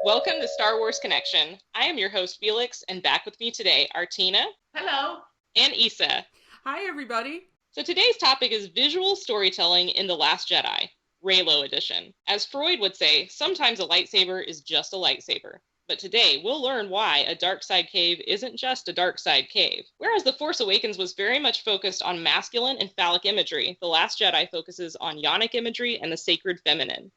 Welcome to Star Wars Connection. I am your host, Felix, and back with me today are Tina. Hello. And Issa. Hi, everybody. So today's topic is visual storytelling in The Last Jedi, Reylo edition. As Freud would say, sometimes a lightsaber is just a lightsaber. But today, we'll learn why a dark side cave isn't just a dark side cave. Whereas The Force Awakens was very much focused on masculine and phallic imagery, The Last Jedi focuses on yonic imagery and the sacred feminine.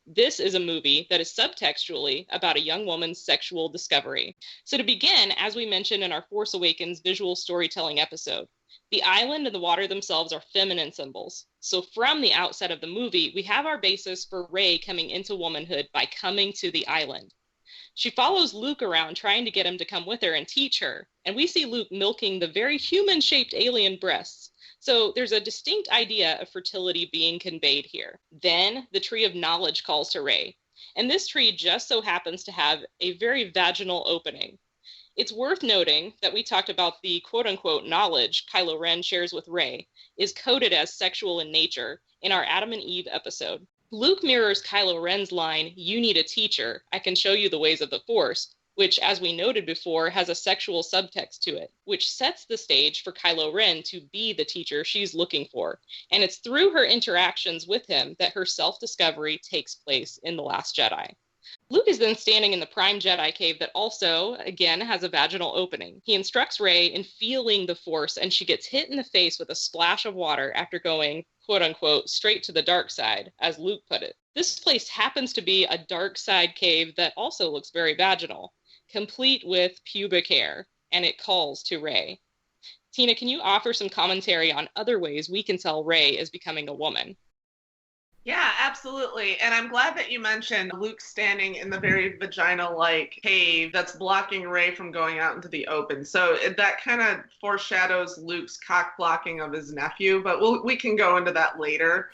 This is a movie that is subtextually about a young woman's sexual discovery. So to begin, as we mentioned in our Force Awakens visual storytelling episode, the island and the water themselves are feminine symbols. So from the outset of the movie, we have our basis for Rey coming into womanhood by coming to the island. She follows Luke around trying to get him to come with her and teach her, and we see Luke milking the very human-shaped alien breasts. So there's a distinct idea of fertility being conveyed here. Then the tree of knowledge calls to Rey, and this tree just so happens to have a very vaginal opening. It's worth noting that we talked about the quote-unquote knowledge Kylo Ren shares with Rey is coded as sexual in nature in our Adam and Eve episode. Luke mirrors Kylo Ren's line, "You need a teacher, I can show you the ways of the Force," which, as we noted before, has a sexual subtext to it, which sets the stage for Kylo Ren to be the teacher she's looking for. And it's through her interactions with him that her self-discovery takes place in The Last Jedi. Luke is then standing in the Prime Jedi cave that also, again, has a vaginal opening. He instructs Rey in feeling the Force, and she gets hit in the face with a splash of water after going, quote-unquote, straight to the dark side, as Luke put it. This place happens to be a dark side cave that also looks very vaginal, complete with pubic hair, and it calls to Rey. Tina, can you offer some commentary on other ways we can tell Rey is becoming a woman? Yeah, absolutely. And I'm glad that you mentioned Luke standing in the very vagina-like cave that's blocking Rey from going out into the open. So that kind of foreshadows Luke's cock blocking of his nephew, but we can go into that later.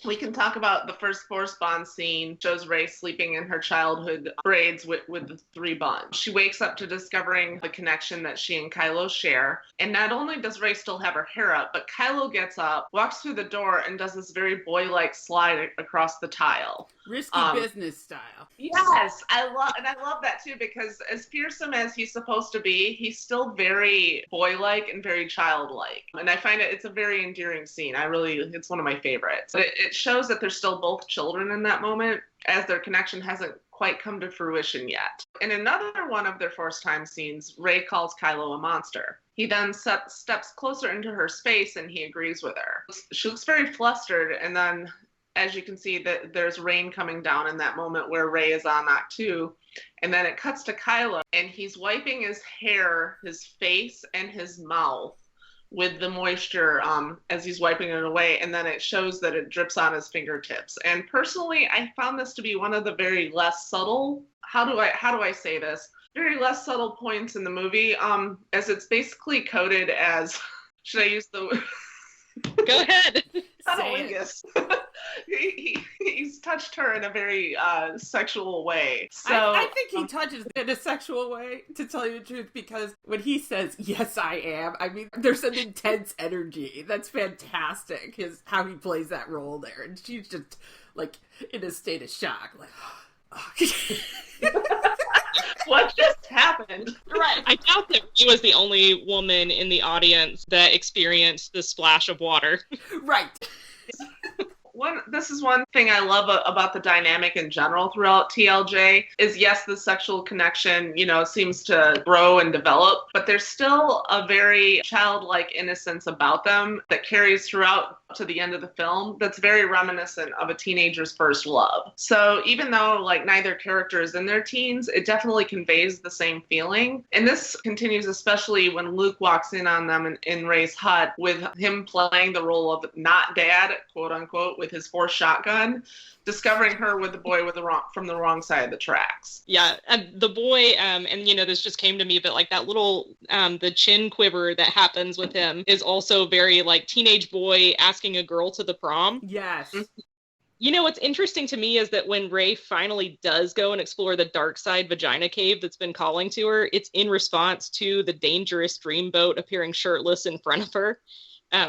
We can talk about the first Force Bond scene, shows Rey sleeping in her childhood braids with the three buns. She wakes up to discovering the connection that she and Kylo share. And not only does Rey still have her hair up, but Kylo gets up, walks through the door, and does this very boy-like slide across the tile. Risky business style. Yes, I love that too, because as fearsome as he's supposed to be, he's still very boy-like and very childlike. And I find it's a very endearing scene. It's one of my favorites. It shows that they're still both children in that moment, as their connection hasn't quite come to fruition yet. In another one of their ForceTime scenes, Rey calls Kylo a monster. He then steps closer into her space and he agrees with her. She looks very flustered, and then as you can see, that there's rain coming down in that moment where Rey is on that too. And then it cuts to Kylo, and he's wiping his hair, his face, and his mouth with the moisture as he's wiping it away. And then it shows that it drips on his fingertips. And personally, I found this to be one of the very less subtle, how do I say this? Very less subtle points in the movie, as it's basically coded as, should I use the... Go ahead. He's touched her in a very sexual way. So I think he touches in a sexual way, to tell you the truth, because when he says, "Yes, I am," I mean, there's an intense energy. That's fantastic, how he plays that role there. And she's just, like, in a state of shock. Like, what just happened? Right. I doubt that he was the only woman in the audience that experienced the splash of water. Right. This is one thing I love about the dynamic in general throughout TLJ is, yes, the sexual connection, seems to grow and develop, but there's still a very childlike innocence about them that carries throughout to the end of the film that's very reminiscent of a teenager's first love. So even though neither character is in their teens, it definitely conveys the same feeling. And this continues especially when Luke walks in on them in Rey's hut with him playing the role of not dad, quote unquote, with his Force shotgun, discovering her with the boy from the wrong side of the tracks. Yeah, the boy, and this just came to me, but that little, the chin quiver that happens with him is also very teenage boy asking a girl to the prom. Yes. What's interesting to me is that when Rey finally does go and explore the dark side vagina cave that's been calling to her, it's in response to the dangerous dreamboat appearing shirtless in front of her.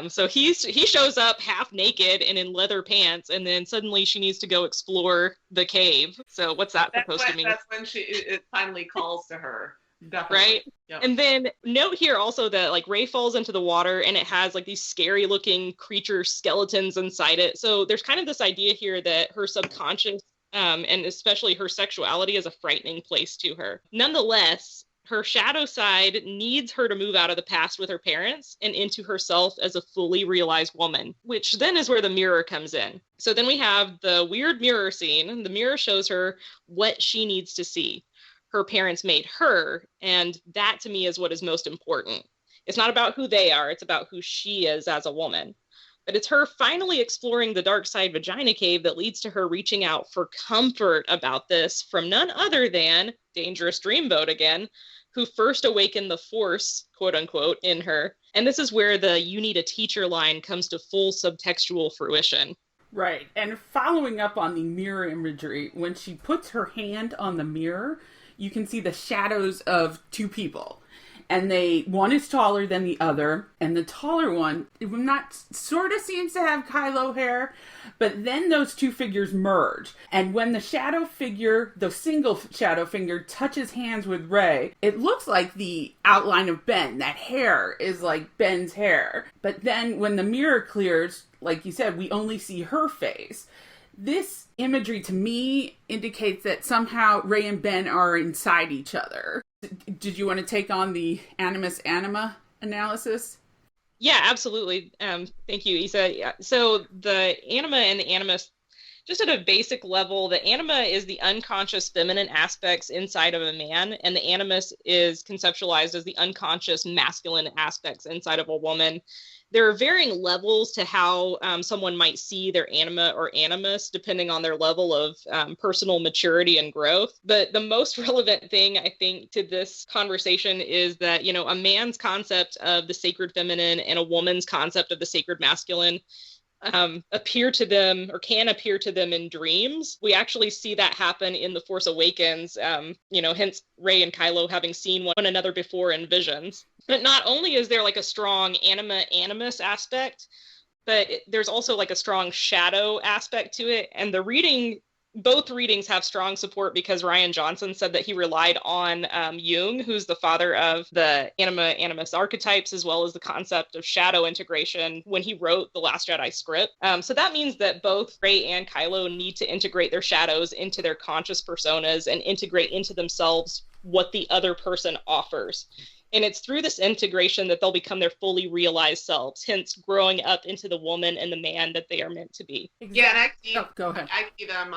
So he shows up half naked and in leather pants, and then suddenly she needs to go explore the cave. So what's that supposed to mean? That's when it finally calls to her. Definitely. Right? Yep. And then note here also that like Rey falls into the water and it has like these scary looking creature skeletons inside it. So there's kind of this idea here that her subconscious and especially her sexuality is a frightening place to her. Nonetheless, her shadow side needs her to move out of the past with her parents and into herself as a fully realized woman, which then is where the mirror comes in. So then we have the weird mirror scene. The mirror shows her what she needs to see. Her parents made her, and that to me is what is most important. It's not about who they are, it's about who she is as a woman. But it's her finally exploring the dark side vagina cave that leads to her reaching out for comfort about this from none other than Dangerous Dreamboat again, who first awakened the Force, quote unquote, in her. And this is where the "you need a teacher" line comes to full subtextual fruition. Right. And following up on the mirror imagery, when she puts her hand on the mirror, you can see the shadows of two people. And one is taller than the other. And the taller one, sort of seems to have Kylo hair. But then those two figures merge. And when the shadow figure, the single shadow figure, touches hands with Rey, it looks like the outline of Ben. That hair is like Ben's hair. But then when the mirror clears, like you said, we only see her face. This imagery to me indicates that somehow Rey and Ben are inside each other. Did you want to take on the animus-anima analysis? Yeah, absolutely. Thank you, Isa. Yeah. So the anima and the animus, just at a basic level, the anima is the unconscious feminine aspects inside of a man, and the animus is conceptualized as the unconscious masculine aspects inside of a woman. There are varying levels to how someone might see their anima or animus, depending on their level of personal maturity and growth. But the most relevant thing, I think, to this conversation is that, you know, a man's concept of the sacred feminine and a woman's concept of the sacred masculine appear to them or can appear to them in dreams. We actually see that happen in The Force Awakens, hence Rey and Kylo having seen one another before in visions. But not only is there like a strong anima-animus aspect, but there's also like a strong shadow aspect to it. And both readings have strong support because Rian Johnson said that he relied on Jung, who's the father of the anima-animus archetypes, as well as the concept of shadow integration when he wrote the Last Jedi script. So that means that both Rey and Kylo need to integrate their shadows into their conscious personas and integrate into themselves what the other person offers. And it's through this integration that they'll become their fully realized selves, hence growing up into the woman and the man that they are meant to be. Exactly. Yeah, and go ahead. I see them,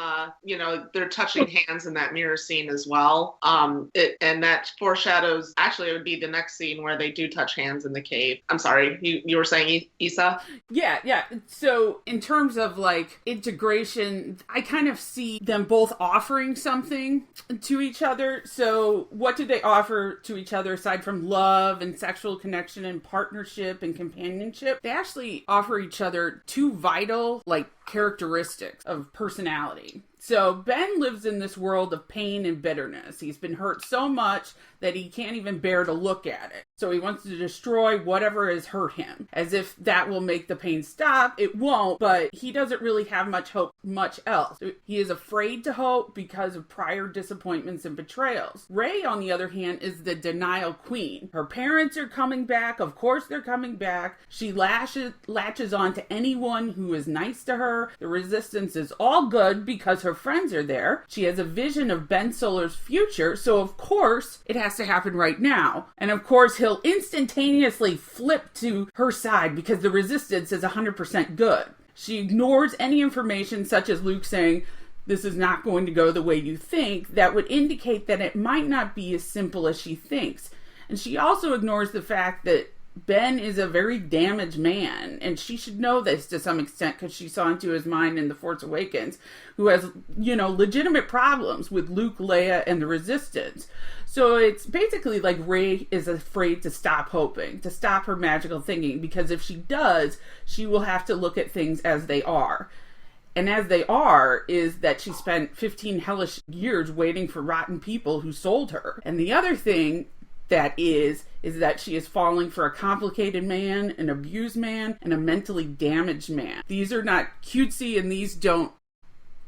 they're touching hands in that mirror scene as well. And that foreshadows, actually, it would be the next scene where they do touch hands in the cave. I'm sorry, you were saying, Isa? Yeah. So in terms of like integration, I kind of see them both offering something to each other. So what do they offer to each other aside from love and sexual connection and partnership and companionship? They actually offer each other two vital like characteristics of personality. So Ben lives in this world of pain and bitterness. He's been hurt so much that he can't even bear to look at it. So he wants to destroy whatever has hurt him. As if that will make the pain stop. It won't, but he doesn't really have much hope, much else. He is afraid to hope because of prior disappointments and betrayals. Rey, on the other hand, is the denial queen. Her parents are coming back. Of course they're coming back. She latches on to anyone who is nice to her. The resistance is all good because her friends are there. She has a vision of Ben Solar's future, so of course it has to happen right now. And of course he'll instantaneously flip to her side because the resistance is 100% good. She ignores any information such as Luke saying, "This is not going to go the way you think," that would indicate that it might not be as simple as she thinks. And she also ignores the fact that Ben is a very damaged man, and she should know this to some extent because she saw into his mind in The Force Awakens, who has, legitimate problems with Luke, Leia, and the Resistance. So it's basically like Rey is afraid to stop hoping, to stop her magical thinking, because if she does, she will have to look at things as they are. And as they are is that she spent 15 hellish years waiting for rotten people who sold her. And the other thing that is that she is falling for a complicated man, an abused man, and a mentally damaged man. These are not cutesy, and these don't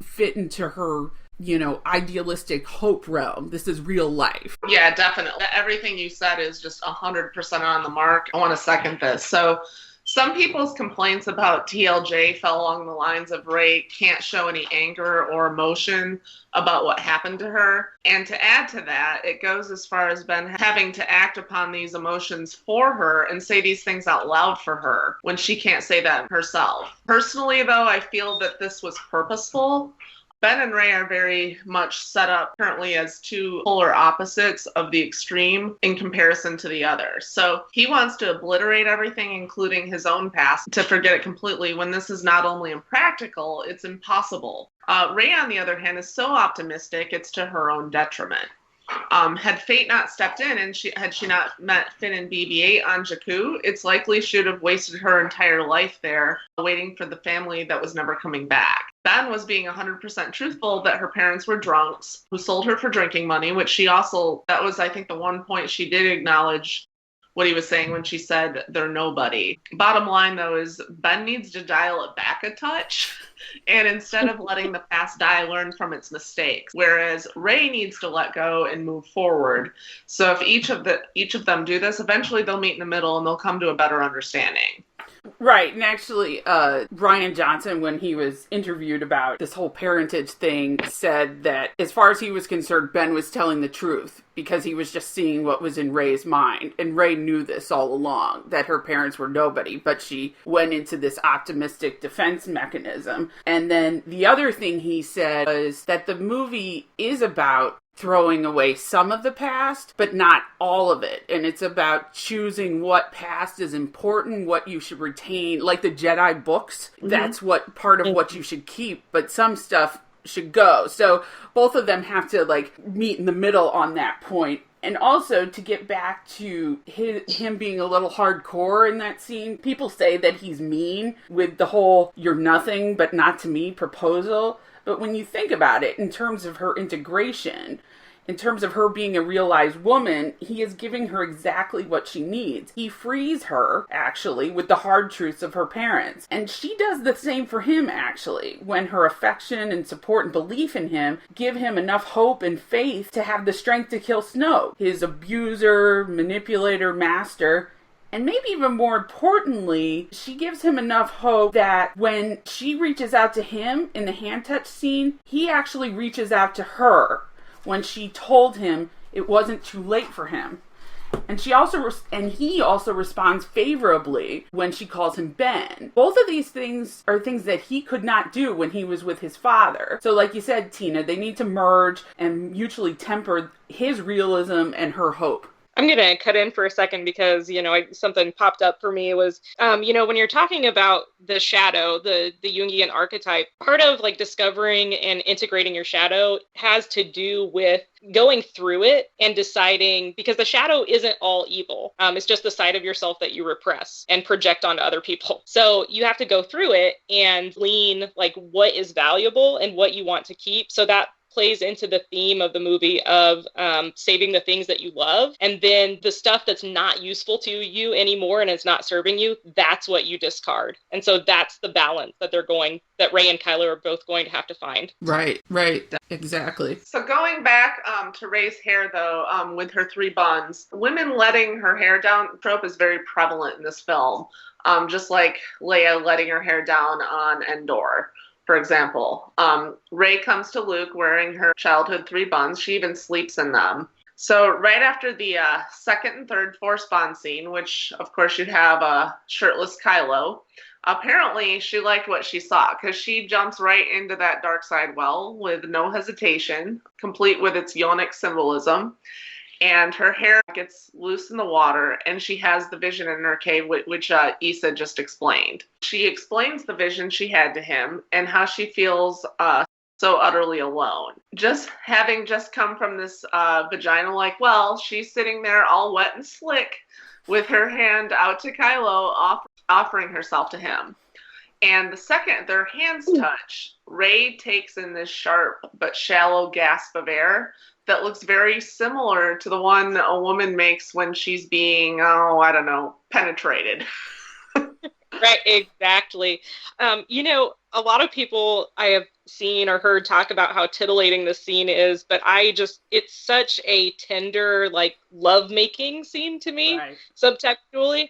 fit into her, idealistic hope realm. This is real life. Yeah, definitely. Everything you said is just 100% on the mark. I want to second this. So some people's complaints about TLJ fell along the lines of Rey can't show any anger or emotion about what happened to her. And to add to that, it goes as far as Ben having to act upon these emotions for her and say these things out loud for her when she can't say that herself. Personally, though, I feel that this was purposeful. Ben and Rey are very much set up currently as two polar opposites of the extreme in comparison to the other. So he wants to obliterate everything, including his own past, to forget it completely, when this is not only impractical, it's impossible. Rey, on the other hand, is so optimistic, it's to her own detriment. Had fate not stepped in and had she not met Finn and BB-8 on Jakku, it's likely she would have wasted her entire life there, waiting for the family that was never coming back. Ben was being 100% truthful that her parents were drunks who sold her for drinking money, which she also, that was, I think, the one point she did acknowledge what he was saying when she said they're nobody. Bottom line, though, is Ben needs to dial it back a touch, and instead of letting the past die, learn from its mistakes. Whereas Rey needs to let go and move forward. So if each of them do this, eventually they'll meet in the middle and they'll come to a better understanding. Right, and actually, Rian Johnson, when he was interviewed about this whole parentage thing, said that as far as he was concerned, Ben was telling the truth because he was just seeing what was in Rey's mind. And Rey knew this all along, that her parents were nobody, but she went into this optimistic defense mechanism. And then the other thing he said was that the movie is about throwing away some of the past, but not all of it. And it's about choosing what past is important, what you should retain, like the Jedi books. Mm-hmm. That's what part of what you should keep, but some stuff should go. So both of them have to meet in the middle on that point. And also, to get back to him being a little hardcore in that scene, people say that he's mean with the whole "you're nothing but not to me" proposal. But when you think about it, in terms of her integration, in terms of her being a realized woman, he is giving her exactly what she needs. He frees her, actually, with the hard truths of her parents. And she does the same for him, actually, when her affection and support and belief in him give him enough hope and faith to have the strength to kill Snoke, his abuser, manipulator, master. And maybe even more importantly, she gives him enough hope that when she reaches out to him in the hand touch scene, he actually reaches out to her when she told him it wasn't too late for him. And he also responds favorably when she calls him Ben. Both of these things are things that he could not do when he was with his father. So like you said, Tina, they need to merge and mutually temper his realism and her hope. I'm going to cut in for a second because, something popped up for me was, when you're talking about the shadow, the Jungian archetype, part of discovering and integrating your shadow has to do with going through it and deciding, because the shadow isn't all evil. It's just the side of yourself that you repress and project onto other people. So you have to go through it and glean what is valuable and what you want to keep. So that plays into the theme of the movie of saving the things that you love, and then the stuff that's not useful to you anymore and it's not serving you, that's what you discard. And so that's the balance that that Rey and Kylo are both going to have to find. Right, exactly. So going back to Rey's hair, though, with her 3 buns, women letting her hair down trope is very prevalent in this film, just like Leia letting her hair down on Endor. For example, Rey comes to Luke wearing her childhood 3 buns. She even sleeps in them. So right after the second and third Force bond scene, which of course you'd have a shirtless Kylo, apparently she liked what she saw because she jumps right into that dark side well with no hesitation, complete with its yonic symbolism. And her hair gets loose in the water, and she has the vision in her cave, which Issa just explained. She explains the vision she had to him and how she feels so utterly alone. Just having come from this vaginal, she's sitting there all wet and slick with her hand out to Kylo, offering herself to him. And the second their hands touch, Rey takes in this sharp but shallow gasp of air that looks very similar to the one a woman makes when she's being, penetrated. Right, exactly. A lot of people I have seen or heard talk about how titillating this scene is, but it's such a tender, like, love-making scene to me, right. Subtextually.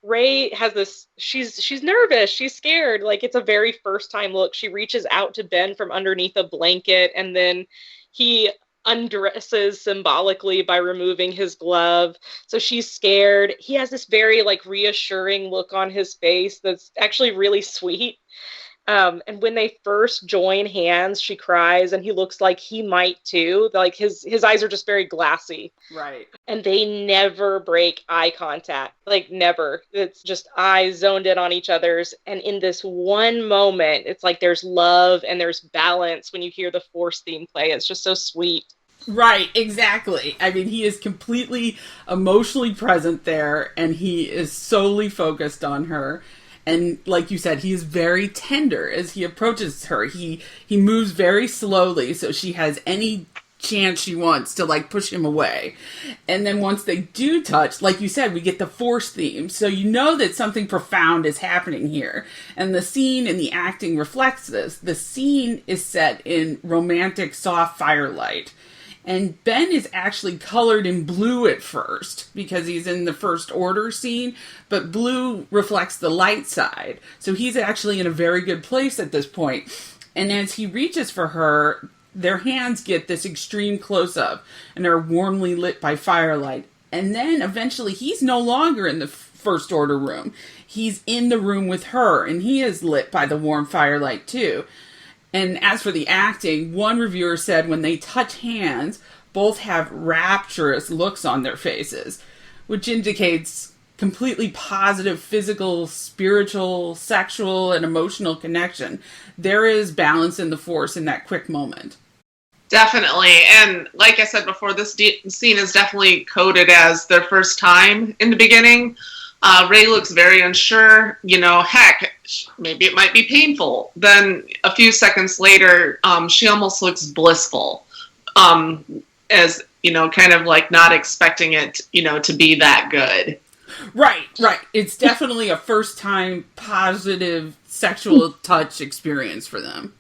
Rey has this, she's nervous, she's scared, like, it's a very first time look. She reaches out to Ben from underneath a blanket, and then he undresses symbolically by removing his glove. So she's scared. He has this very, like, reassuring look on his face that's actually really sweet. And when they first join hands, she cries, and he looks like he might too. Like, his eyes are just very glassy. Right. And they never break eye contact. Like, never. It's just eyes zoned in on each other's. And in this one moment, it's like there's love and there's balance when you hear the Force theme play. It's just so sweet. Right, exactly. I mean, he is completely emotionally present there, and he is solely focused on her. And like you said, he is very tender as he approaches her. He moves very slowly, so she has any chance she wants to, like, push him away. And then once they do touch, like you said, we get the Force theme. So you know that something profound is happening here. And the scene and the acting reflects this. The scene is set in romantic, soft firelight. And Ben is actually colored in blue at first because he's in the First Order scene, but blue reflects the light side. So he's actually in a very good place at this point. And as he reaches for her, their hands get this extreme close-up, and they're warmly lit by firelight. And then eventually he's no longer in the First Order room. He's in the room with her, and he is lit by the warm firelight too. And as for the acting, one reviewer said when they touch hands, both have rapturous looks on their faces, which indicates completely positive physical, spiritual, sexual, and emotional connection. There is balance in the Force in that quick moment. Definitely. And like I said before, this scene is definitely coded as their first time in the beginning. Rey looks very unsure, heck, maybe it might be painful. Then a few seconds later, she almost looks blissful, as, kind of like not expecting it, to be that good. Right. It's definitely a first time positive sexual touch experience for them.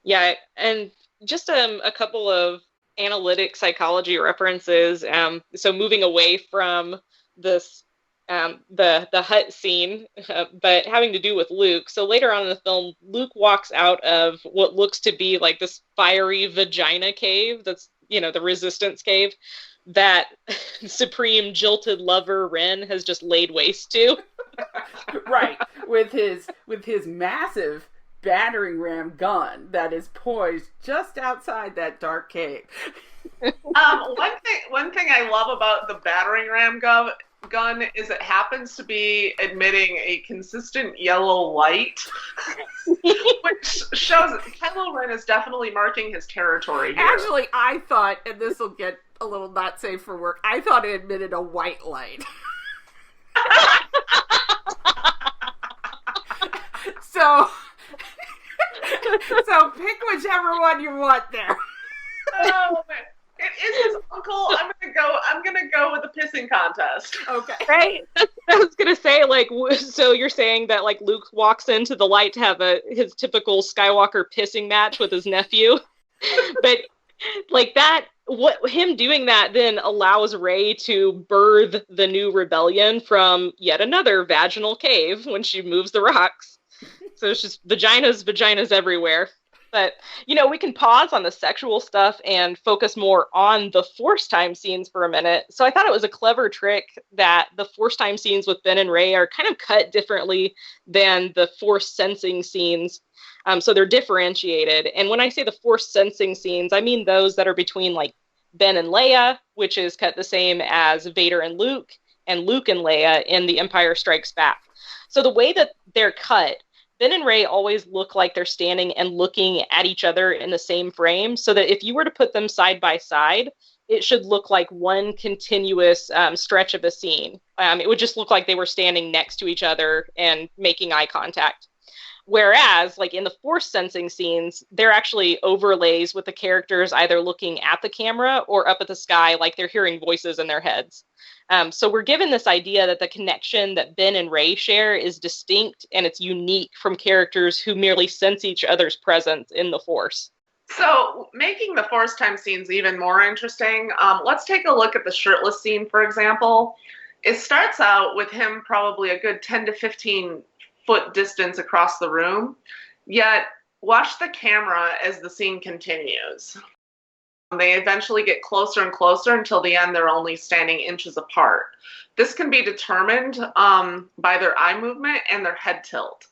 Yeah, and just a couple of analytic psychology references. So moving away from this the hut scene, but having to do with Luke. So later on in the film, Luke walks out of what looks to be like this fiery vagina cave that's, the resistance cave that Supreme jilted lover Ren has just laid waste to. Right. With his massive battering ram gun that is poised just outside that dark cave. One thing I love about the battering ram gun is it happens to be emitting a consistent yellow light, which shows that Kylo Ren is definitely marking his territory here. Actually, I thought, and this will get a little not safe for work, I thought it emitted a white light. So pick whichever one you want there. Oh man. It is his uncle. I'm gonna go with the pissing contest. Okay. Right. I was gonna say, like, so you're saying that, like, Luke walks into the light to have his typical Skywalker pissing match with his nephew, but like that, him doing that then allows Rey to birth the new rebellion from yet another vaginal cave when she moves the rocks. So it's just vaginas everywhere. But, we can pause on the sexual stuff and focus more on the ForceTime scenes for a minute. So I thought it was a clever trick that the ForceTime scenes with Ben and Rey are kind of cut differently than the Force sensing scenes. So they're differentiated. And when I say the Force sensing scenes, I mean those that are between, like, Ben and Leia, which is cut the same as Vader and Luke and Leia in The Empire Strikes Back. So the way that they're cut, Ben and Rey always look like they're standing and looking at each other in the same frame, so that if you were to put them side by side, it should look like one continuous stretch of a scene. It would just look like they were standing next to each other and making eye contact. Whereas, like in the force sensing scenes, they're actually overlays with the characters either looking at the camera or up at the sky, like they're hearing voices in their heads. So we're given this idea that the connection that Ben and Rey share is distinct and it's unique from characters who merely sense each other's presence in the force. So, making the ForceTime scenes even more interesting, let's take a look at the shirtless scene, for example. It starts out with him probably a good 10 to 15 foot distance across the room, yet watch the camera as the scene continues. They eventually get closer and closer until the end they're only standing inches apart. This can be determined by their eye movement and their head tilt.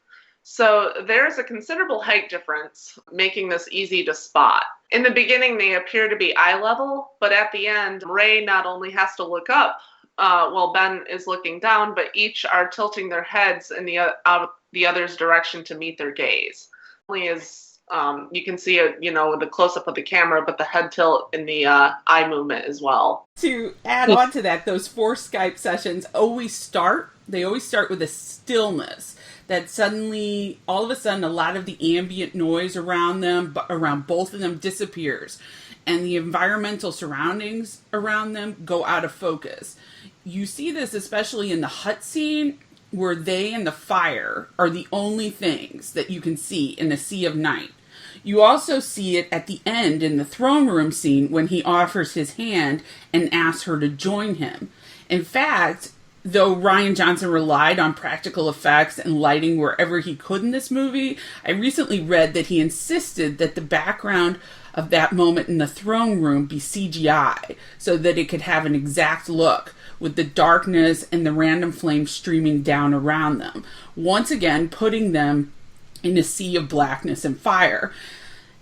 So there's a considerable height difference, making this easy to spot. In the beginning, they appear to be eye level, but at the end, Rey not only has to look up while Ben is looking down, but each are tilting their heads in the other's direction to meet their gaze. Only as you can see it, with the close-up of the camera, but the head tilt in the eye movement as well. To add on to that, those Force Skype sessions always start with a stillness. That suddenly, all of a sudden, a lot of the ambient noise around both of them disappears. And the environmental surroundings around them go out of focus. You see this especially in the hut scene, where they and the fire are the only things that you can see in a sea of night. You also see it at the end in the throne room scene when he offers his hand and asks her to join him. In fact, though Rian Johnson relied on practical effects and lighting wherever he could in this movie, I recently read that he insisted that the background of that moment in the throne room be CGI so that it could have an exact look with the darkness and the random flames streaming down around them, once again putting them in a sea of blackness and fire.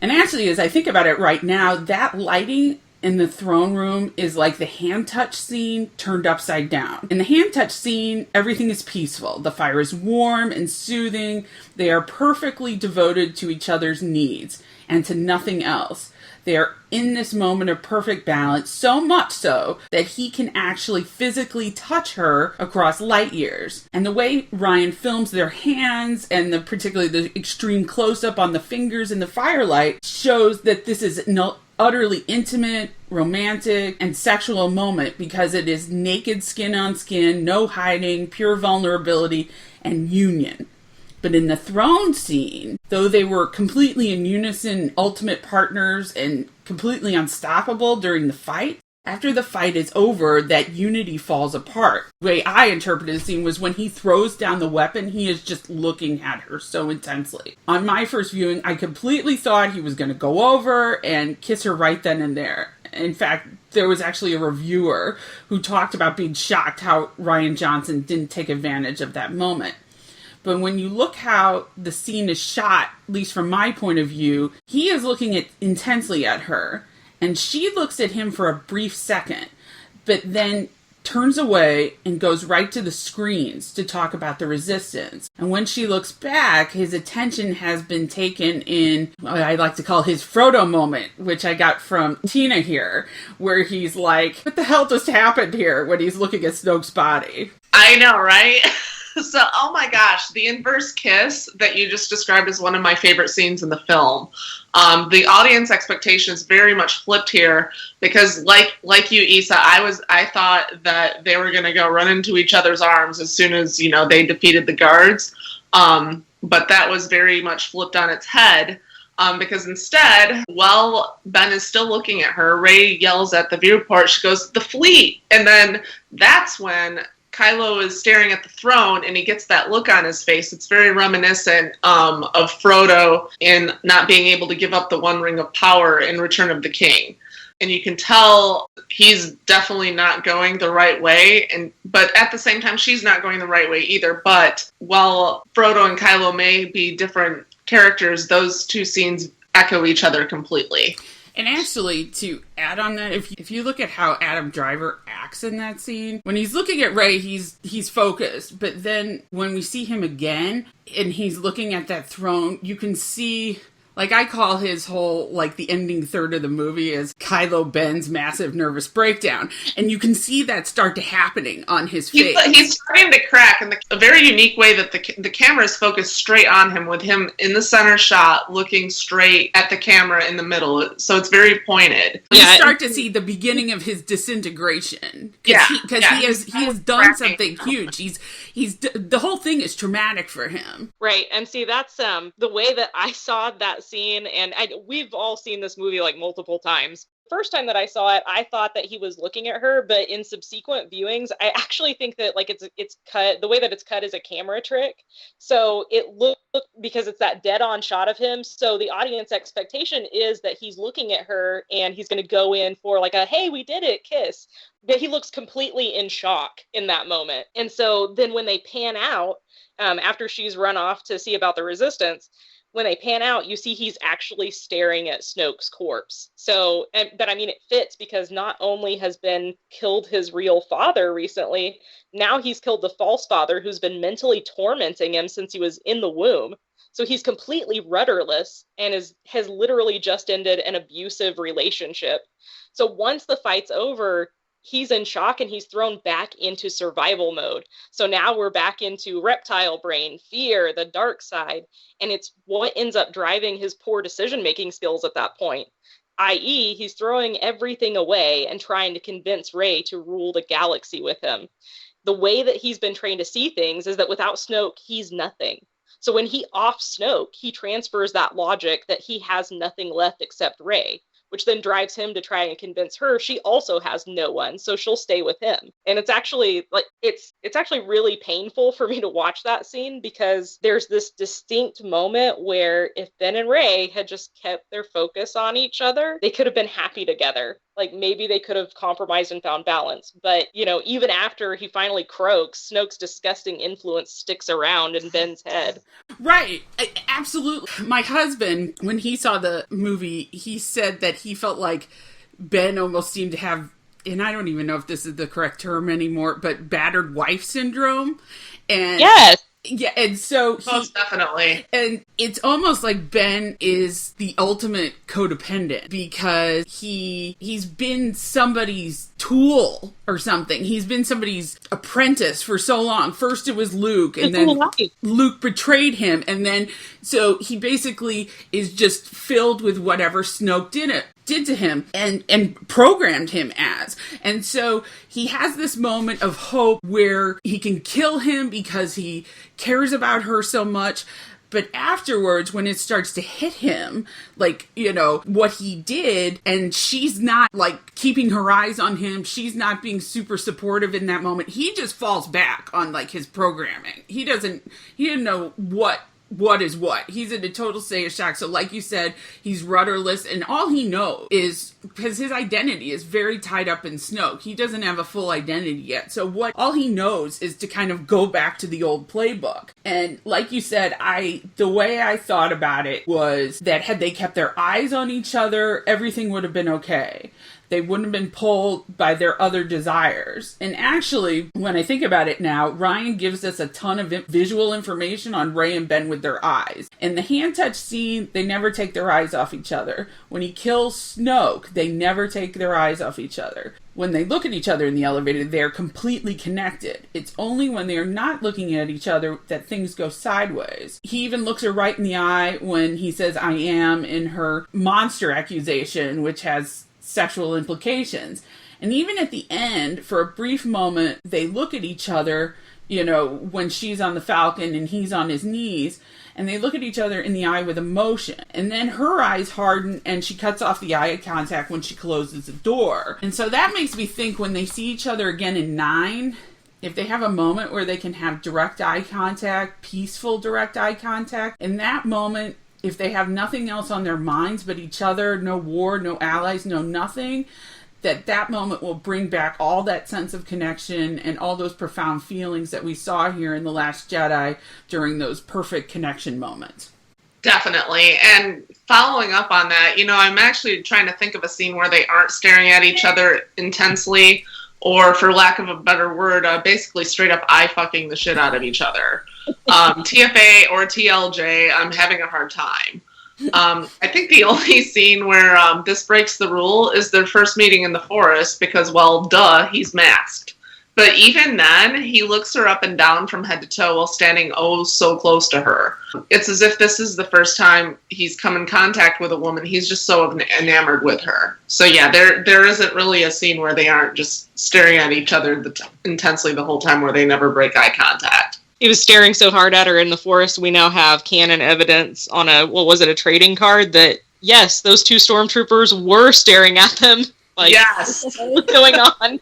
And actually, as I think about it right now, that lighting in the throne room is like the hand touch scene turned upside down. In the hand touch scene, everything is peaceful. The fire is warm and soothing. They are perfectly devoted to each other's needs and to nothing else. They are in this moment of perfect balance, so much so that he can actually physically touch her across light years. And the way Rian films their hands and particularly the extreme close-up on the fingers in the firelight shows that this is an utterly intimate, romantic, and sexual moment because it is naked skin on skin, no hiding, pure vulnerability, and union. But in the throne scene, though they were completely in unison, ultimate partners, and completely unstoppable during the fight, after the fight is over, that unity falls apart. The way I interpreted the scene was when he throws down the weapon, he is just looking at her so intensely. On my first viewing, I completely thought he was going to go over and kiss her right then and there. In fact, there was actually a reviewer who talked about being shocked how Rian Johnson didn't take advantage of that moment. But when you look how the scene is shot, at least from my point of view, he is looking intensely at her. And she looks at him for a brief second, but then turns away and goes right to the screens to talk about the resistance. And when she looks back, his attention has been taken in what I like to call his Frodo moment, which I got from Tina here, where he's like, what the hell just happened here when he's looking at Snoke's body? I know, right? So, oh my gosh, the inverse kiss that you just described is one of my favorite scenes in the film. The audience expectations very much flipped here because, like you, Issa, I thought that they were going to go run into each other's arms as soon as they defeated the guards, but that was very much flipped on its head. Because instead, while Ben is still looking at her, Rey yells at the viewport. She goes, "The fleet!" And then that's when Kylo is staring at the throne and he gets that look on his face. It's very reminiscent of Frodo in not being able to give up the One Ring of Power in Return of the King. And you can tell he's definitely not going the right way, but at the same time, she's not going the right way either. But while Frodo and Kylo may be different characters, those two scenes echo each other completely. And actually, to add on that, if you look at how Adam Driver acts in that scene, when he's looking at Rey, he's focused. But then when we see him again, and he's looking at that throne, you can see Like, I call his whole, like, the ending third of the movie is Kylo Ben's massive nervous breakdown. And you can see that start to happening on his face. He's starting to crack in a very unique way that the camera is focused straight on him, with him in the center shot, looking straight at the camera in the middle. So it's very pointed. You start to see the beginning of his disintegration. Because he has done something huge. He's the whole thing is traumatic for him. Right. And see, that's the way that I saw that scene, and we've all seen this movie like multiple times. First time that I saw it, I thought that he was looking at her, but in subsequent viewings, I actually think that like it's cut, the way that it's cut is a camera trick. So it looked, because it's that dead on shot of him, so the audience expectation is that he's looking at her and he's going to go in for like a, hey, we did it, kiss. But he looks completely in shock in that moment. And so then when they pan out, after she's run off to see about the resistance, when they pan out, you see he's actually staring at Snoke's corpse. So, but I mean, it fits because not only has Ben killed his real father recently, now he's killed the false father who's been mentally tormenting him since he was in the womb. So he's completely rudderless and has literally just ended an abusive relationship. So once the fight's over, he's in shock and he's thrown back into survival mode. So now we're back into reptile brain, fear, the dark side, and it's what ends up driving his poor decision-making skills at that point. i.e., he's throwing everything away and trying to convince Rey to rule the galaxy with him. The way that he's been trained to see things is that without Snoke, he's nothing. So when he offs Snoke, he transfers that logic that he has nothing left except Rey, which then drives him to try and convince her she also has no one, so she'll stay with him. And it's actually like it's actually really painful for me to watch that scene, because there's this distinct moment where if Ben and Rey had just kept their focus on each other, they could have been happy together. Like maybe they could have compromised and found balance. But, you know, even after he finally croaks, Snoke's disgusting influence sticks around in Ben's head. Right. Absolutely. My husband, when he saw the movie, he said that he felt like Ben almost seemed to have, and I don't even know if this is the correct term anymore, but battered wife syndrome. And yes. Yeah, and so most definitely. And it's almost like Ben is the ultimate codependent, because he's been somebody's tool or something. He's been somebody's apprentice for so long. First it was Luke, and then Luke betrayed him, and then so he basically is just filled with whatever Snoke did to him and programmed him as. And so he has this moment of hope where he can kill him because he cares about her so much. But afterwards, when it starts to hit him, like, you know, what he did, and she's not, like, keeping her eyes on him, she's not being super supportive in that moment, he just falls back on, like, his programming. He didn't know what is what. He's in a total state of shock. So like you said, he's rudderless, and all he knows is, because his identity is very tied up in Snoke. He doesn't have a full identity yet. So all he knows is to kind of go back to the old playbook. And like you said, the way I thought about it was that had they kept their eyes on each other, everything would have been okay. They wouldn't have been pulled by their other desires. And actually, when I think about it now, Rian gives us a ton of visual information on Rey and Ben with their eyes. In the hand touch scene, they never take their eyes off each other. When he kills Snoke, they never take their eyes off each other. When they look at each other in the elevator, they're completely connected. It's only when they are not looking at each other that things go sideways. He even looks her right in the eye when he says, "I am," in her monster accusation, which has sexual implications. And even at the end, for a brief moment, they look at each other, you know, when she's on the Falcon and he's on his knees, and they look at each other in the eye with emotion. And then her eyes harden and she cuts off the eye contact when she closes the door. And so that makes me think, when they see each other again in 9, if they have a moment where they can have direct eye contact, peaceful direct eye contact, in that moment, if they have nothing else on their minds but each other, no war, no allies, no nothing, that moment will bring back all that sense of connection and all those profound feelings that we saw here in The Last Jedi during those perfect connection moments. Definitely. And following up on that, you know, I'm actually trying to think of a scene where they aren't staring at each other intensely, or, for lack of a better word, basically straight up eye-fucking the shit out of each other. TFA or TLJ, I'm having a hard time. I think the only scene where this breaks the rule is their first meeting in the forest because, well, duh, he's masked. But even then, he looks her up and down from head to toe while standing oh so close to her. It's as if this is the first time he's come in contact with a woman. He's just so enamored with her. So yeah, there isn't really a scene where they aren't just staring at each other intensely the whole time where they never break eye contact. He was staring so hard at her in the forest, we now have canon evidence on a trading card that, yes, those two stormtroopers were staring at them. Like, yes. What's going on?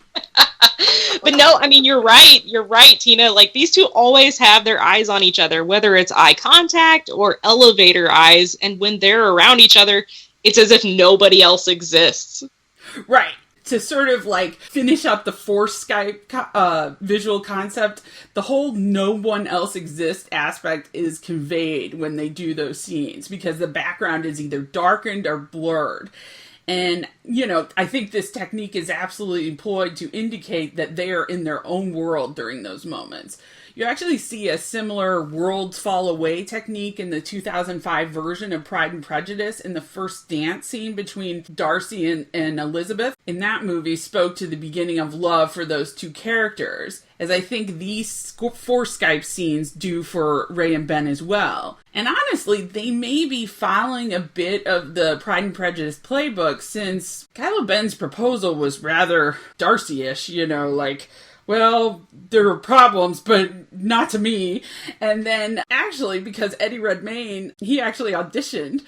But no, I mean, you're right, Tina. Like, these two always have their eyes on each other, whether it's eye contact or elevator eyes, and when they're around each other, it's as if nobody else exists. Right. To sort of like finish up the Force Skype visual concept, the whole no one else exists aspect is conveyed when they do those scenes because the background is either darkened or blurred. And, you know, I think this technique is absolutely employed to indicate that they are in their own world during those moments. You actually see a similar worlds fall away technique in the 2005 version of Pride and Prejudice in the first dance scene between Darcy and Elizabeth. In that movie spoke to the beginning of love for those two characters, as I think these Force Skype scenes do for Rey and Ben as well. And honestly, they may be following a bit of the Pride and Prejudice playbook since Kylo Ben's proposal was rather Darcy-ish, you know, like, well, there were problems, but not to me. And then, actually, because Eddie Redmayne, he actually auditioned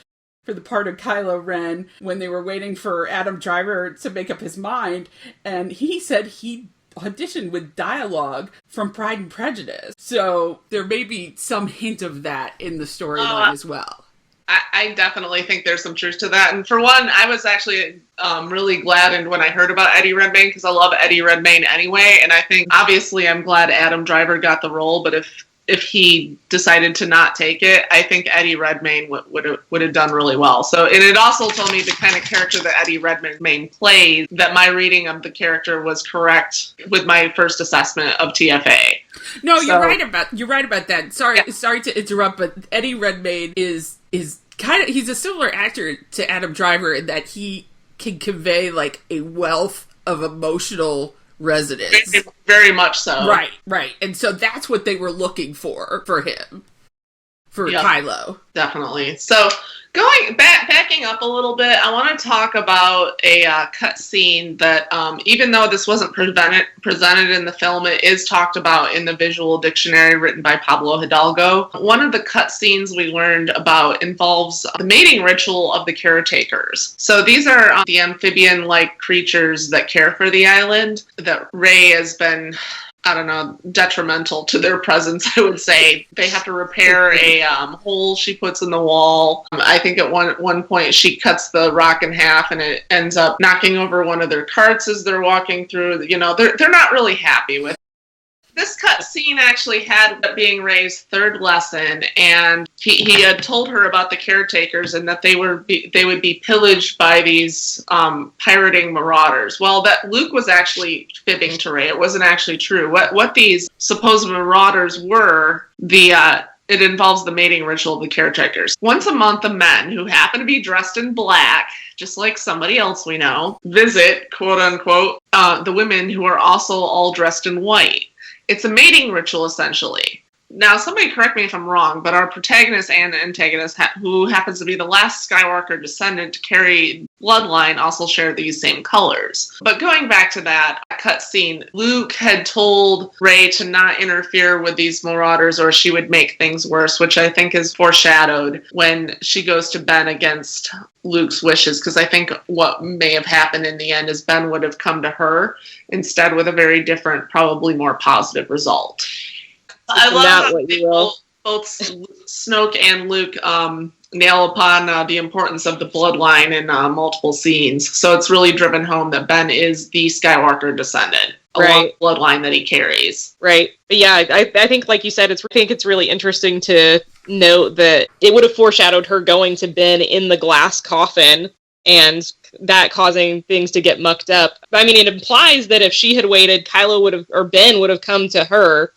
for the part of Kylo Ren when they were waiting for Adam Driver to make up his mind. And he said he auditioned with dialogue from Pride and Prejudice. So there may be some hint of that in the storyline as well. I definitely think there's some truth to that. And for one, I was actually really glad when I heard about Eddie Redmayne because I love Eddie Redmayne anyway. And I think obviously I'm glad Adam Driver got the role, but if he decided to not take it, I think Eddie Redmayne would have done really well. So, and it also told me the kind of character that Eddie Redmayne plays, that my reading of the character was correct with my first assessment of TFA. No, so, you're right about that. Sorry to interrupt, but Eddie Redmayne is kind of, he's a similar actor to Adam Driver in that he can convey like a wealth of emotional resonance. Very much so. Right. And so that's what they were looking for him. For Kylo. Definitely. So backing up a little bit, I want to talk about a cut scene that even though this wasn't presented in the film, it is talked about in the visual dictionary written by Pablo Hidalgo. One of the cut scenes we learned about involves the mating ritual of the Caretakers. So these are the amphibian-like creatures that care for the island that Rey has been, I don't know, detrimental to their presence, I would say. They have to repair a hole she puts in the wall. I think at one point she cuts the rock in half and it ends up knocking over one of their carts as they're walking through. You know, they're not really happy with it. This cut scene actually had being Rey's third lesson, and he had told her about the Caretakers and that they would be pillaged by these pirating marauders. Well, that Luke was actually fibbing to Rey. It wasn't actually true. What these supposed marauders were, it involves the mating ritual of the Caretakers. Once a month, the men, who happen to be dressed in black, just like somebody else we know, visit, quote unquote, the women who are also all dressed in white. It's a mating ritual, essentially. Now, somebody correct me if I'm wrong, but our protagonist and antagonist, who happens to be the last Skywalker descendant to carry bloodline, also share these same colors. But going back to that cut scene, Luke had told Rey to not interfere with these marauders or she would make things worse, which I think is foreshadowed when she goes to Ben against Luke's wishes, because I think what may have happened in the end is Ben would have come to her instead with a very different, probably more positive result. I love how both Snoke and Luke nail upon the importance of the bloodline in multiple scenes. So it's really driven home that Ben is the Skywalker descendant, along the bloodline that he carries. Right. But yeah, I think, like you said, I think it's really interesting to note that it would have foreshadowed her going to Ben in the glass coffin and that causing things to get mucked up. I mean, it implies that if she had waited, Ben would have come to her.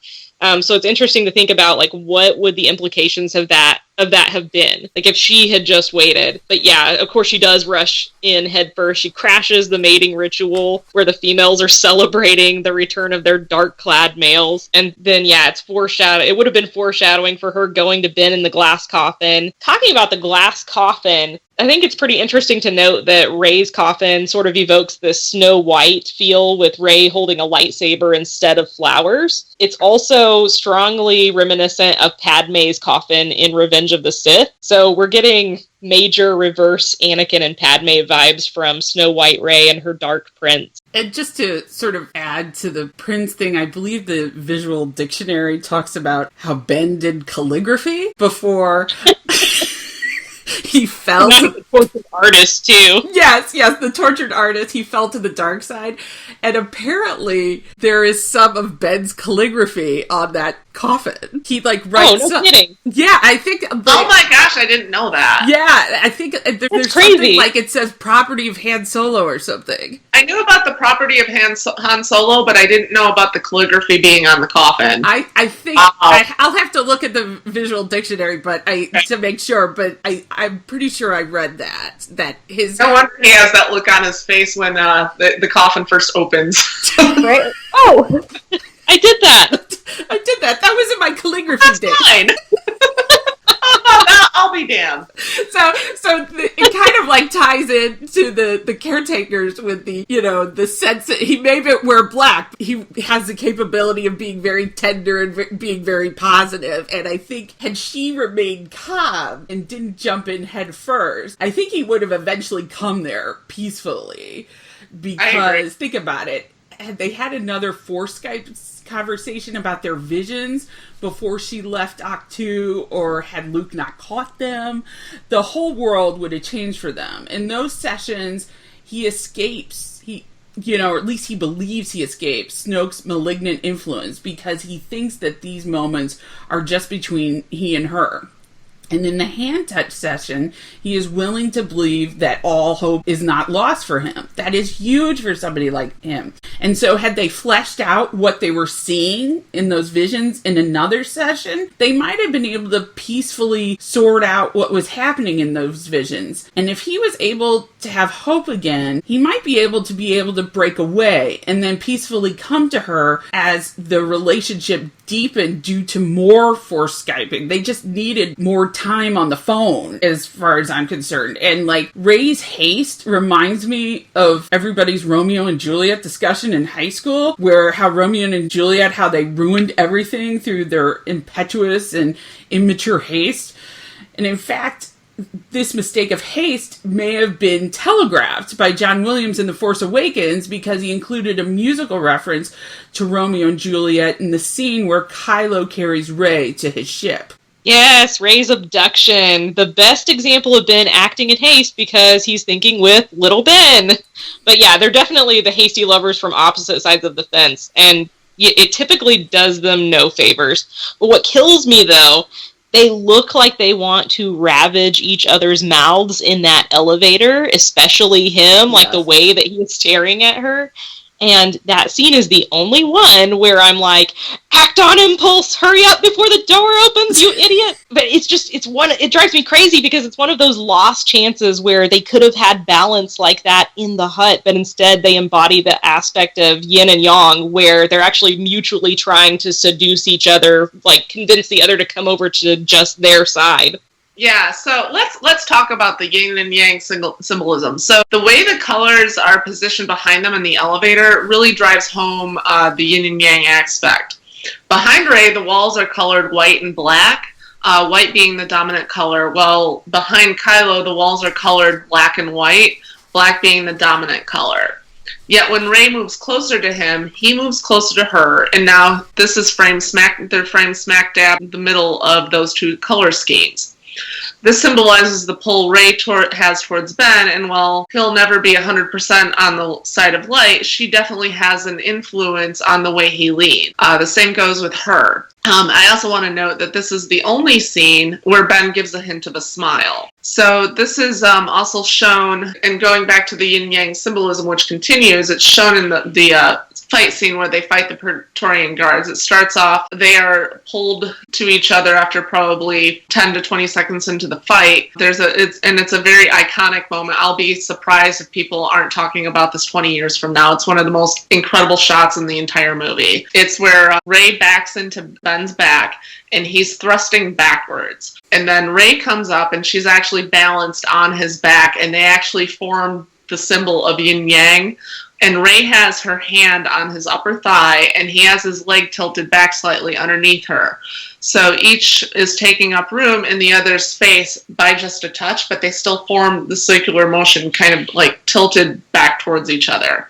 So it's interesting to think about, like, what would the implications of that of that have been? Like, if she had just waited. But yeah, of course she does rush in head first. She crashes the mating ritual where the females are celebrating the return of their dark-clad males. And then, yeah, it's foreshadowing. It would have been foreshadowing for her going to Ben in the glass coffin. Talking about the glass coffin, I think it's pretty interesting to note that Rey's coffin sort of evokes this Snow White feel with Rey holding a lightsaber instead of flowers. It's also strongly reminiscent of Padme's coffin in Revenge of the Sith. So we're getting major reverse Anakin and Padme vibes from Snow White Rey and her Dark Prince. And just to sort of add to the Prince thing, I believe the Visual Dictionary talks about how Ben did calligraphy before... He fell to the tortured artist, too. Yes, the tortured artist. He fell to the dark side. And apparently, there is some of Ben's calligraphy on that coffin. He, writes... Oh, no kidding. Yeah, I think... oh my gosh, I didn't know that. Yeah, I think there's crazy. Something it says property of Han Solo or something. I knew about the property of Han Solo, but I didn't know about the calligraphy being on the coffin. I think... I'll have to look at the Visual Dictionary to make sure, but I'm pretty sure I read that his... No wonder he has that look on his face when the coffin first opens. Right? Oh! I did that! That was in my calligraphy day. Fine. I'll be damned. So it kind of ties into the caretakers with the sense that he may wear black. He has the capability of being very tender and being very positive. And I think had she remained calm and didn't jump in head first, I think he would have eventually come there peacefully. Because think about it, had they had another Force Skype conversation about their visions before she left Octu, or had Luke not caught them, the whole world would have changed for them. In those sessions, he escapes. Or at least he believes he escapes Snoke's malignant influence because he thinks that these moments are just between he and her. And in the hand touch session, he is willing to believe that all hope is not lost for him. That is huge for somebody like him. And so had they fleshed out what they were seeing in those visions in another session, they might have been able to peacefully sort out what was happening in those visions. And if he was able to have hope again, he might be able to break away and then peacefully come to her as the relationship deepened due to more Force Skyping. They just needed more time on the phone, as far as I'm concerned. And Rey's haste reminds me of everybody's Romeo and Juliet discussion in high school, where how Romeo and Juliet, how they ruined everything through their impetuous and immature haste. And in fact, this mistake of haste may have been telegraphed by John Williams in The Force Awakens because he included a musical reference to Romeo and Juliet in the scene where Kylo carries Rey to his ship. Yes, Rey's abduction. The best example of Ben acting in haste because he's thinking with little Ben. But yeah, they're definitely the hasty lovers from opposite sides of the fence, and it typically does them no favors. But what kills me, though, they look like they want to ravage each other's mouths in that elevator, especially him, Yes. the way that he is staring at her. And that scene is the only one where I'm like, act on impulse, hurry up before the door opens, you idiot. But it drives me crazy because it's one of those lost chances where they could have had balance like that in the hut, but instead they embody the aspect of yin and yang where they're actually mutually trying to seduce each other, convince the other to come over to just their side. Yeah, so let's talk about the yin and yang symbolism. So the way the colors are positioned behind them in the elevator really drives home the yin and yang aspect. Behind Rey, the walls are colored white and black, white being the dominant color, while behind Kylo, the walls are colored black and white, black being the dominant color. Yet when Rey moves closer to him, he moves closer to her, and now this is they're framed smack dab in the middle of those two color schemes. This symbolizes the pull Rey has towards Ben, and while he'll never be 100% on the side of light, she definitely has an influence on the way he leads. The same goes with her. I also want to note that this is the only scene where Ben gives a hint of a smile. So this is also shown, and going back to the yin-yang symbolism, which continues, it's shown in the fight scene where they fight the Praetorian Guards. It starts off, they are pulled to each other after probably 10 to 20 seconds into the fight. It's a very iconic moment. I'll be surprised if people aren't talking about this 20 years from now. It's one of the most incredible shots in the entire movie. It's where Rey backs into Ben's back and he's thrusting backwards. And then Rey comes up and she's actually balanced on his back, and they actually form the symbol of yin yang. And Rey has her hand on his upper thigh, and he has his leg tilted back slightly underneath her. So each is taking up room in the other's face by just a touch, but they still form the circular motion, kind of like tilted back towards each other.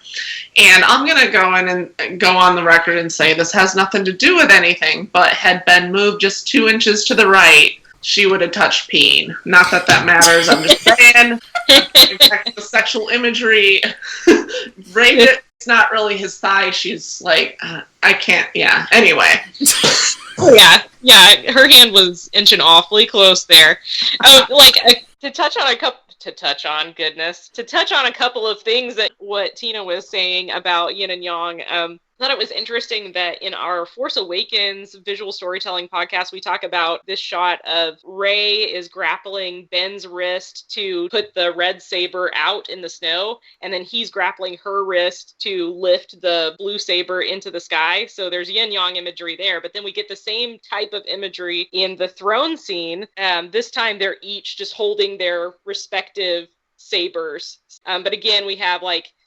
And I'm going to go in and go on the record and say this has nothing to do with anything, but had Ben moved just 2 inches to the right, she would have touched peen. Not that that matters. I'm just saying. The sexual imagery. Rey, it's not really his thigh. She's like, I can't. Yeah. Anyway. Yeah. Her hand was inching awfully close there. To touch on a couple of things that what Tina was saying about yin and yang. I thought it was interesting that in our Force Awakens visual storytelling podcast, we talk about this shot of Rey is grappling Ben's wrist to put the red saber out in the snow, and then he's grappling her wrist to lift the blue saber into the sky. So there's yin-yang imagery there, but then we get the same type of imagery in the throne scene. This time they're each just holding their respective sabers. But again, we have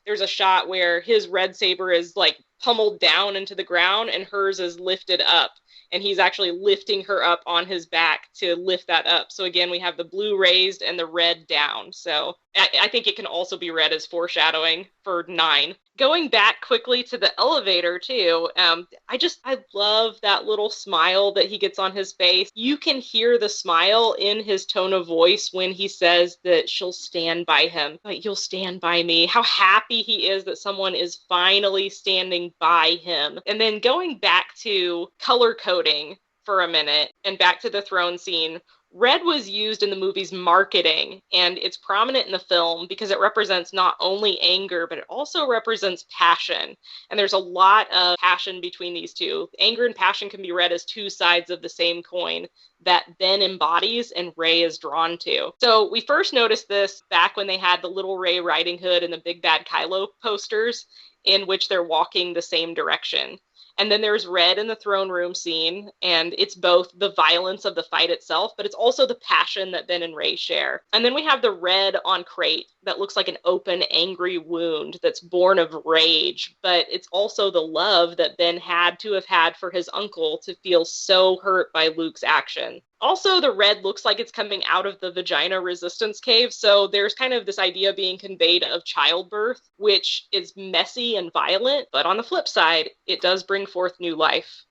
there's a shot where his red saber is pummeled down into the ground and hers is lifted up, and he's actually lifting her up on his back to lift that up. So again, we have the blue raised and the red down. So I think it can also be read as foreshadowing for 9. Going back quickly to the elevator too, I love that little smile that he gets on his face. You can hear the smile in his tone of voice when he says that she'll stand by him. You'll stand by me. How happy he is that someone is finally standing by him. And then going back to color coding for a minute and back to the throne scene, red was used in the movie's marketing, and it's prominent in the film because it represents not only anger, but it also represents passion. And there's a lot of passion between these two. Anger and passion can be read as 2 sides of the same coin that Ben embodies and Rey is drawn to. So we first noticed this back when they had the Little Rey Riding Hood and the Big Bad Kylo posters, in which they're walking the same direction. And then there's red in the throne room scene, and it's both the violence of the fight itself, but it's also the passion that Ben and Rey share. And then we have the red on Crate that looks like an open, angry wound that's born of rage, but it's also the love that Ben had to have had for his uncle to feel so hurt by Luke's action. Also, the red looks like it's coming out of the vagina resistance cave, so there's kind of this idea being conveyed of childbirth, which is messy and violent, but on the flip side, it does bring forth new life.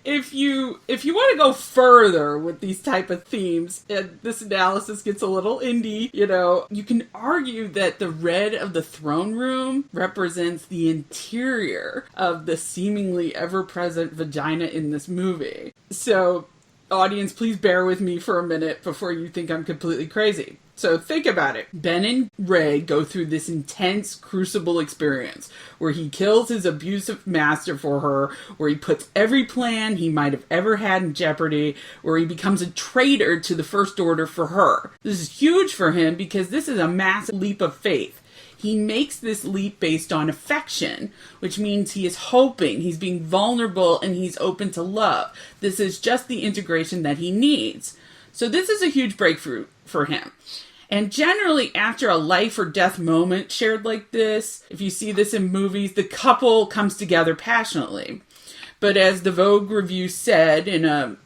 If you want to go further with these type of themes, and this analysis gets a little indie, you can argue that the red of the throne room represents the interior of the seemingly ever-present vagina in this movie. So, audience, please bear with me for a minute before you think I'm completely crazy. So think about it. Ben and Rey go through this intense crucible experience where he kills his abusive master for her, where he puts every plan he might have ever had in jeopardy, where he becomes a traitor to the First Order for her. This is huge for him because this is a massive leap of faith. He makes this leap based on affection, which means he is hoping, he's being vulnerable, and he's open to love. This is just the integration that he needs. So this is a huge breakthrough for him. And generally, after a life or death moment shared like this, if you see this in movies, the couple comes together passionately. But as the Vogue review said in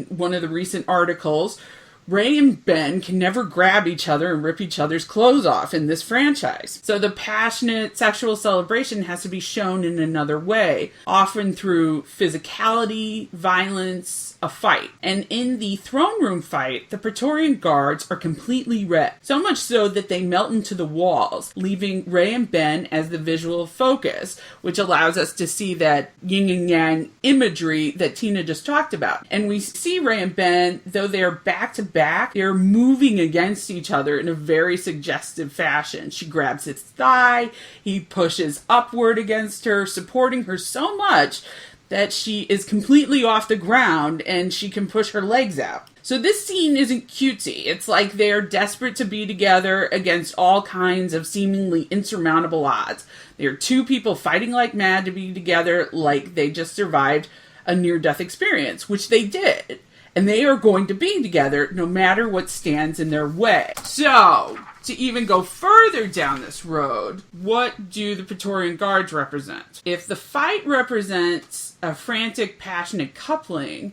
one of the recent articles, Rey and Ben can never grab each other and rip each other's clothes off in this franchise. So the passionate sexual celebration has to be shown in another way, often through physicality, violence, a fight. And in the throne room fight, the Praetorian Guards are completely red. So much so that they melt into the walls, leaving Rey and Ben as the visual focus, which allows us to see that yin and yang imagery that Tina just talked about. And we see Rey and Ben, though they are back to back back, they're moving against each other in a very suggestive fashion. She grabs his thigh, he pushes upward against her, supporting her so much that she is completely off the ground and she can push her legs out. So this scene isn't cutesy. It's like they're desperate to be together against all kinds of seemingly insurmountable odds. They're two people fighting like mad to be together, like they just survived a near-death experience, which they did. And they are going to be together no matter what stands in their way. So, to even go further down this road, what do the Praetorian Guards represent? If the fight represents a frantic, passionate coupling,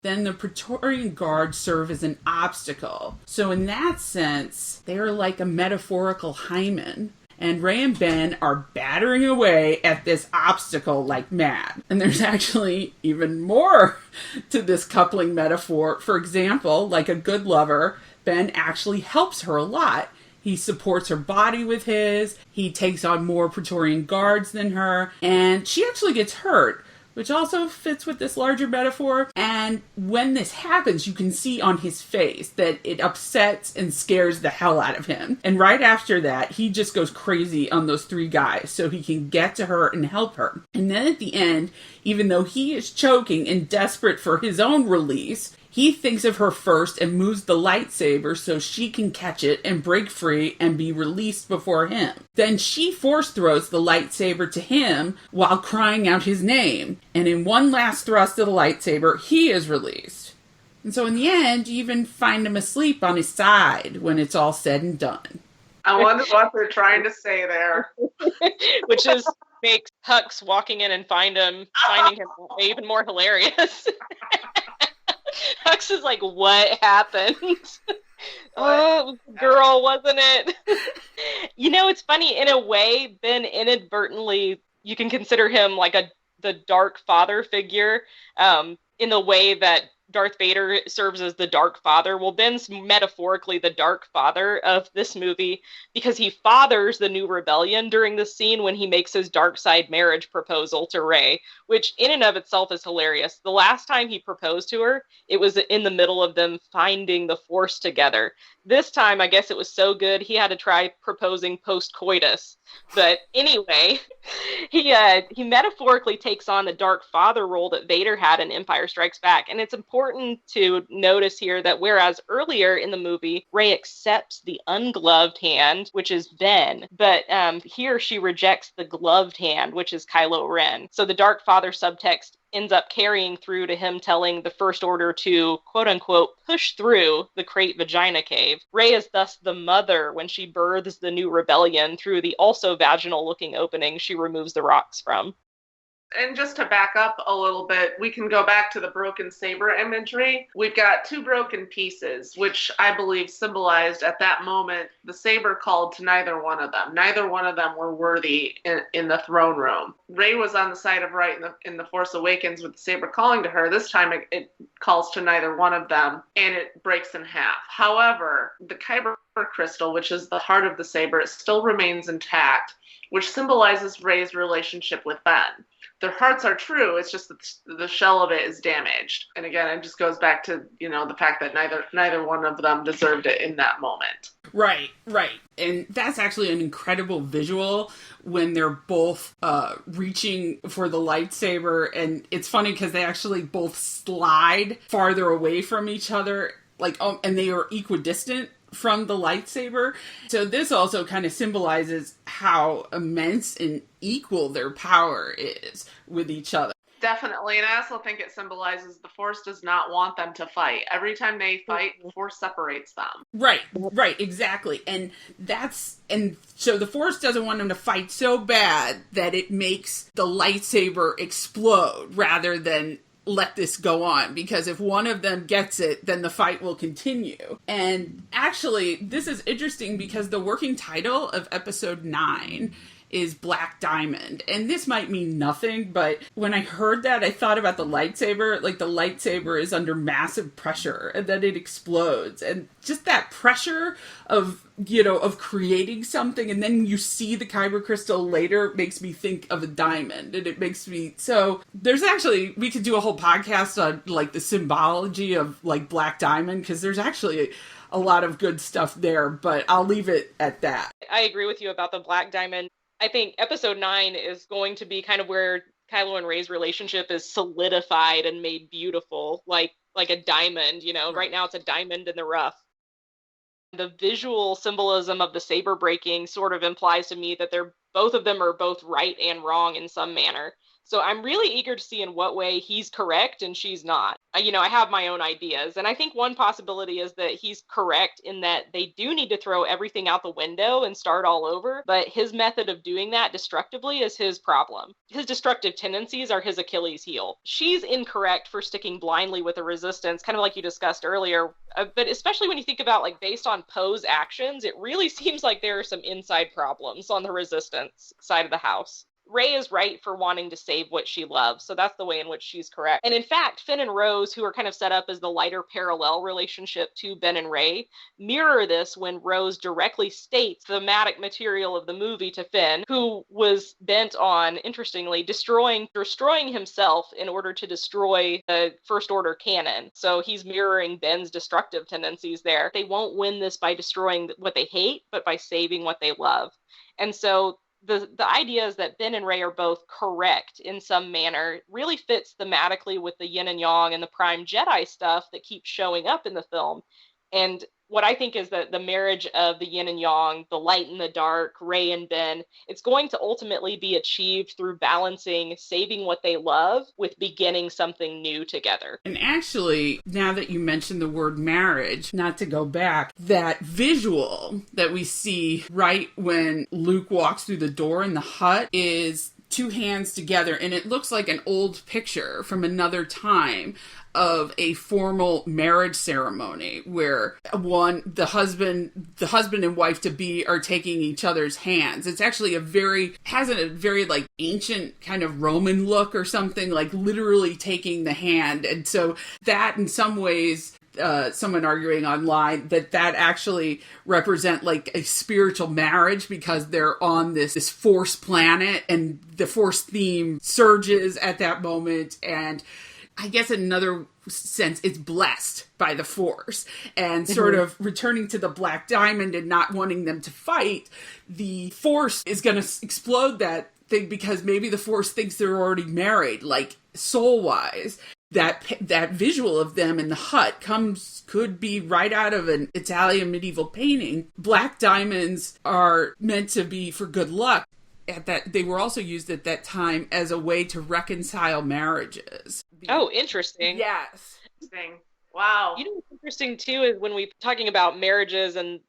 then the Praetorian Guards serve as an obstacle. So in that sense, they're like a metaphorical hymen. And Rey and Ben are battering away at this obstacle like mad. And there's actually even more to this coupling metaphor. For example, like a good lover, Ben actually helps her a lot. He supports her body with his, he takes on more Praetorian Guards than her, and she actually gets hurt, which also fits with this larger metaphor. And when this happens, you can see on his face that it upsets and scares the hell out of him. And right after that, he just goes crazy on those three guys so he can get to her and help her. And then at the end, even though he is choking and desperate for his own release, he thinks of her first and moves the lightsaber so she can catch it and break free and be released before him. Then she force throws the lightsaber to him while crying out his name. And in one last thrust of the lightsaber, he is released. And so in the end, you even find him asleep on his side when it's all said and done. I wonder what they're trying to say there. Which is makes Hux walking in and finding him even more hilarious. Hux is like, what happened? Oh, girl, wasn't it? You know, it's funny. In a way, Ben inadvertently, you can consider him like the dark father figure, in the way that Darth Vader serves as the dark father. Well, Ben's metaphorically the dark father of this movie because he fathers the new rebellion during the scene when he makes his dark side marriage proposal to Rey, which in and of itself is hilarious. The last time he proposed to her, it was in the middle of them finding the Force together. This time, I guess it was so good, he had to try proposing post-coitus. But anyway, he metaphorically takes on the dark father role that Vader had in Empire Strikes Back. And it's important to notice here that whereas earlier in the movie, Rey accepts the ungloved hand, which is Ben, but here she rejects the gloved hand, which is Kylo Ren. So the dark father subtext ends up carrying through to him telling the First Order to, quote-unquote, push through the Crate Vagina Cave. Rey is thus the mother when she births the new rebellion through the also vaginal-looking opening she removes the rocks from. And just to back up a little bit, we can go back to the broken saber imagery. We've got two broken pieces, which I believe symbolized at that moment the saber called to neither one of them. Neither one of them were worthy in the throne room. Rey was on the side of right in the Force Awakens with the saber calling to her. This time it calls to neither one of them, and it breaks in half. However, the Kyber crystal, which is the heart of the saber, it still remains intact, which symbolizes Rey's relationship with Ben. Their hearts are true, it's just that the shell of it is damaged. And again, it just goes back to, the fact that neither one of them deserved it in that moment. Right. And that's actually an incredible visual when they're both reaching for the lightsaber. And it's funny because they actually both slide farther away from each other, and they are equidistant from the lightsaber. So this also kind of symbolizes how immense and equal their power is with each other. Definitely, and I also think it symbolizes the Force does not want them to fight. Every time they fight, the Force separates them. Right, exactly. And so the Force doesn't want them to fight so bad that it makes the lightsaber explode rather than let this go on, because if one of them gets it, then the fight will continue. And actually, this is interesting because the working title of episode 9 is black diamond. And this might mean nothing, but when I heard that, I thought about the lightsaber. Like, the lightsaber is under massive pressure and then it explodes. And just that pressure of, of creating something, and then you see the kyber crystal later, makes me think of a diamond. And it makes me, so there's actually, we could do a whole podcast on like the symbology of like black diamond, because there's actually a lot of good stuff there, but I'll leave it at that. I agree with you about the black diamond. I think episode 9 is going to be kind of where Kylo and Rey's relationship is solidified and made beautiful, like a diamond, Right now it's a diamond in the rough. The visual symbolism of the saber breaking sort of implies to me that both of them are both right and wrong in some manner. So I'm really eager to see in what way he's correct and she's not. I have my own ideas. And I think one possibility is that he's correct in that they do need to throw everything out the window and start all over. But his method of doing that destructively is his problem. His destructive tendencies are his Achilles heel. She's incorrect for sticking blindly with the resistance, kind of like you discussed earlier. But especially when you think about, like, based on Poe's actions, it really seems like there are some inside problems on the resistance side of the house. Rey is right for wanting to save what she loves, so that's the way in which she's correct. And in fact, Finn and Rose, who are kind of set up as the lighter parallel relationship to Ben and Rey, mirror this when Rose directly states the thematic material of the movie to Finn, who was bent on, interestingly, destroying himself in order to destroy the First Order canon. So he's mirroring Ben's destructive tendencies there. They won't win this by destroying what they hate, but by saving what they love. And so the idea is that Ben and Rey are both correct in some manner really fits thematically with the yin and yang and the Prime Jedi stuff that keeps showing up in the film. And what I think is that the marriage of the yin and yang, the light and the dark, Rey and Ben, it's going to ultimately be achieved through balancing saving what they love with beginning something new together. And actually, now that you mentioned the word marriage, not to go back, that visual that we see right when Luke walks through the door in the hut is two hands together, and it looks like an old picture from another time of a formal marriage ceremony where the husband and wife to be are taking each other's hands. It's actually has a very like ancient kind of Roman look or something, like literally taking the hand. And so that in some ways, someone arguing online that actually represent like a spiritual marriage because they're on this Force planet and the Force theme surges at that moment. And I guess in another sense, it's blessed by the Force. And sort of returning to the Black Diamond and not wanting them to fight, the Force is going to explode that thing because maybe the Force thinks they're already married, like soul-wise. That visual of them in the hut could be right out of an Italian medieval painting. Black diamonds are meant to be for good luck. They were also used at that time as a way to reconcile marriages. Oh, interesting. Yes. Interesting. Wow. What's interesting too is when we're talking about marriages and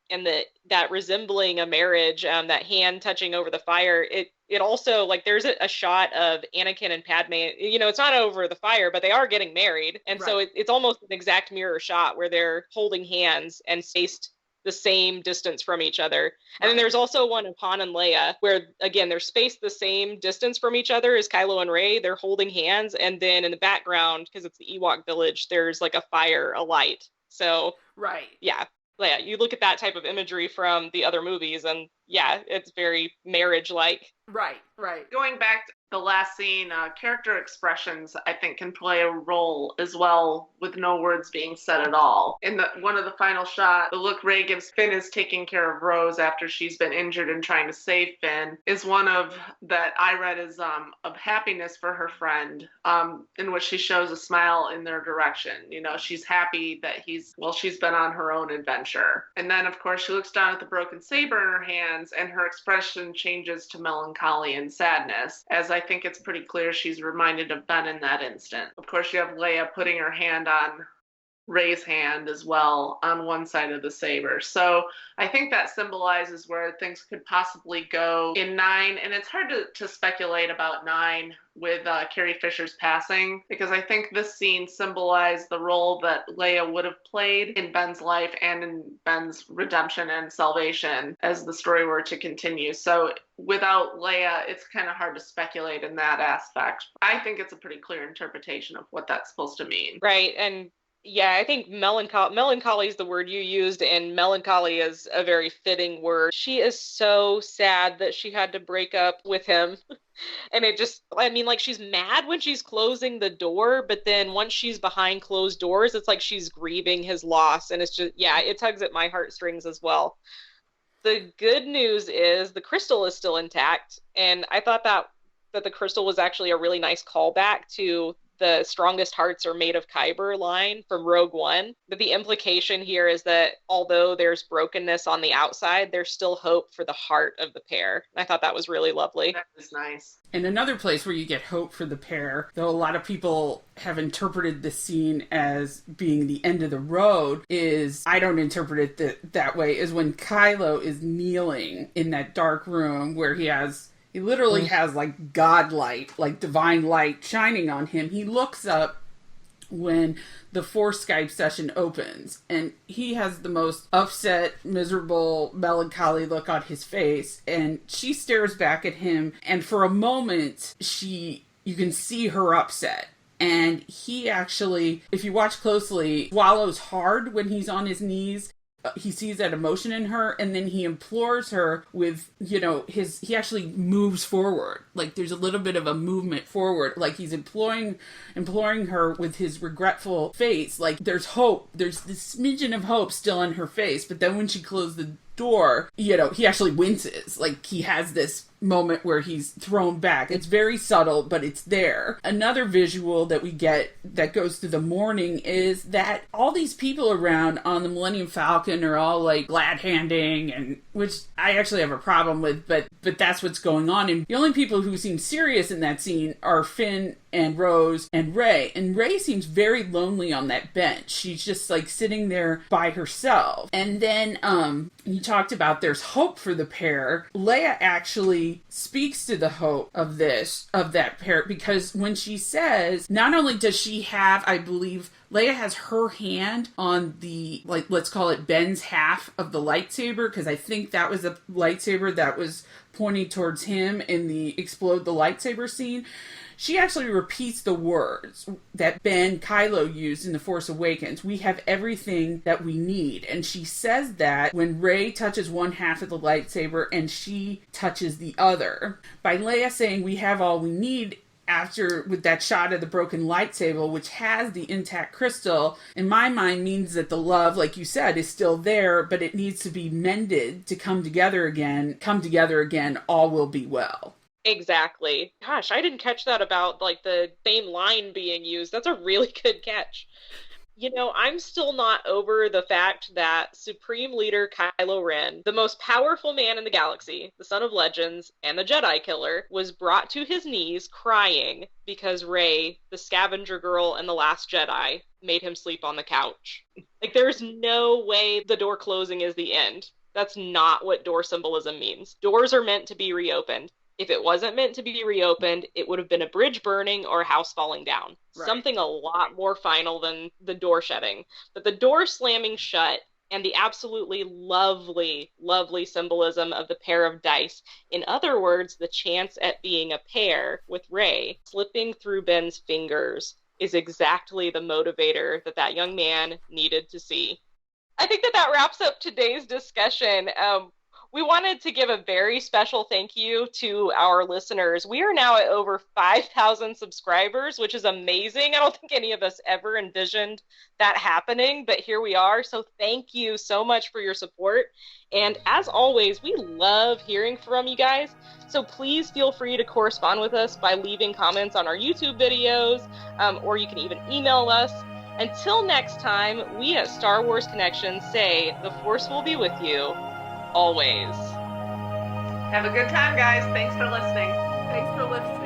that resembling a marriage, that hand touching over the fire, it also, like, there's a shot of Anakin and Padme, it's not over the fire, but they are getting married. And right. So it's almost an exact mirror shot where they're holding hands and spaced the same distance from each other. Right. And then there's also one of Han and Leia where, again, they're spaced the same distance from each other as Kylo and Rey. They're holding hands. And then in the background, because it's the Ewok village, there's like a fire, a light. So, right. Yeah, you look at that type of imagery from the other movies and yeah, it's very marriage-like. Right. Going back to the last scene, character expressions, I think, can play a role as well with no words being said at all. In one of the final shots, the look Rey gives Finn is taking care of Rose after she's been injured and trying to save Finn is one of that I read as of happiness for her friend, in which she shows a smile in their direction. She's happy that she's been on her own adventure. And then, of course, she looks down at the broken saber in her hands and her expression changes to melancholy and sadness, as I think it's pretty clear she's reminded of Ben in that instant. Of course, you have Leia putting her hand on Rey's hand as well on one side of the saber. So I think that symbolizes where things could possibly go in 9. And it's hard to speculate about 9 with Carrie Fisher's passing, because I think this scene symbolized the role that Leia would have played in Ben's life and in Ben's redemption and salvation as the story were to continue. So without Leia, it's kind of hard to speculate in that aspect. I think it's a pretty clear interpretation of what that's supposed to mean. Right. And yeah, I think melancholy is the word you used, and melancholy is a very fitting word. She is so sad that she had to break up with him. And it just, I mean, like, she's mad when she's closing the door, but then once she's behind closed doors, it's like she's grieving his loss. And it's just, yeah, it tugs at my heartstrings as well. The good news is the crystal is still intact. And I thought that the crystal was actually a really nice callback to the strongest hearts are made of Kyber line from Rogue One. But the implication here is that although there's brokenness on the outside, there's still hope for the heart of the pair. And I thought that was really lovely. That was nice. And another place where you get hope for the pair, though a lot of people have interpreted this scene as being the end of the road, is, I don't interpret it that way, is when Kylo is kneeling in that dark room where he literally has like God light, like divine light shining on him. He looks up when the Force Skype session opens, and he has the most upset, miserable, melancholy look on his face, and she stares back at him, and for a moment you can see her upset. And he actually, if you watch closely, swallows hard when he's on his knees. He sees that emotion in her, and then he implores her with, he actually moves forward. Like, there's a little bit of a movement forward. Like, he's imploring her with his regretful face. Like, there's hope. There's this smidgen of hope still in her face. But then when she closed the door, he actually winces. Like, he has this moment where he's thrown back. It's very subtle, but it's there. Another visual that we get that goes through the morning is that all these people around on the Millennium Falcon are all like glad-handing, and which I actually have a problem with, but that's what's going on. And the only people who seem serious in that scene are Finn and Rose and Rey. And Rey seems very lonely on that bench. She's just like sitting there by herself. And then you talked about there's hope for the pair. Leia actually speaks to the hope of that pair, because when she says, not only does she have, I believe, Leia has her hand on the, like, let's call it Ben's half of the lightsaber, because I think that was a lightsaber that was pointing towards him in the explode the lightsaber scene. She actually repeats the words that Kylo used in The Force Awakens. We have everything that we need. And she says that when Rey touches one half of the lightsaber and she touches the other. By Leia saying we have all we need with that shot of the broken lightsaber, which has the intact crystal, in my mind means that the love, like you said, is still there, but it needs to be mended to come together again, all will be well. Exactly. Gosh, I didn't catch that about like the same line being used. That's a really good catch. I'm still not over the fact that Supreme Leader Kylo Ren, the most powerful man in the galaxy, the son of legends, and the Jedi killer, was brought to his knees crying because Rey, the scavenger girl in The Last Jedi, made him sleep on the couch. Like, there's no way the door closing is the end. That's not what door symbolism means. Doors are meant to be reopened. If it wasn't meant to be reopened, it would have been a bridge burning or a house falling down. Right. Something a lot more final than the door shutting. But the door slamming shut and the absolutely lovely, lovely symbolism of the pair of dice. In other words, the chance at being a pair with Rey slipping through Ben's fingers is exactly the motivator that young man needed to see. I think that wraps up today's discussion. We wanted to give a very special thank you to our listeners. We are now at over 5,000 subscribers, which is amazing. I don't think any of us ever envisioned that happening, but here we are. So thank you so much for your support. And as always, we love hearing from you guys. So please feel free to correspond with us by leaving comments on our YouTube videos, or you can even email us. Until next time, we at Star Wars Connection say the Force will be with you always. Have a good time, guys. Thanks for listening. Thanks for listening.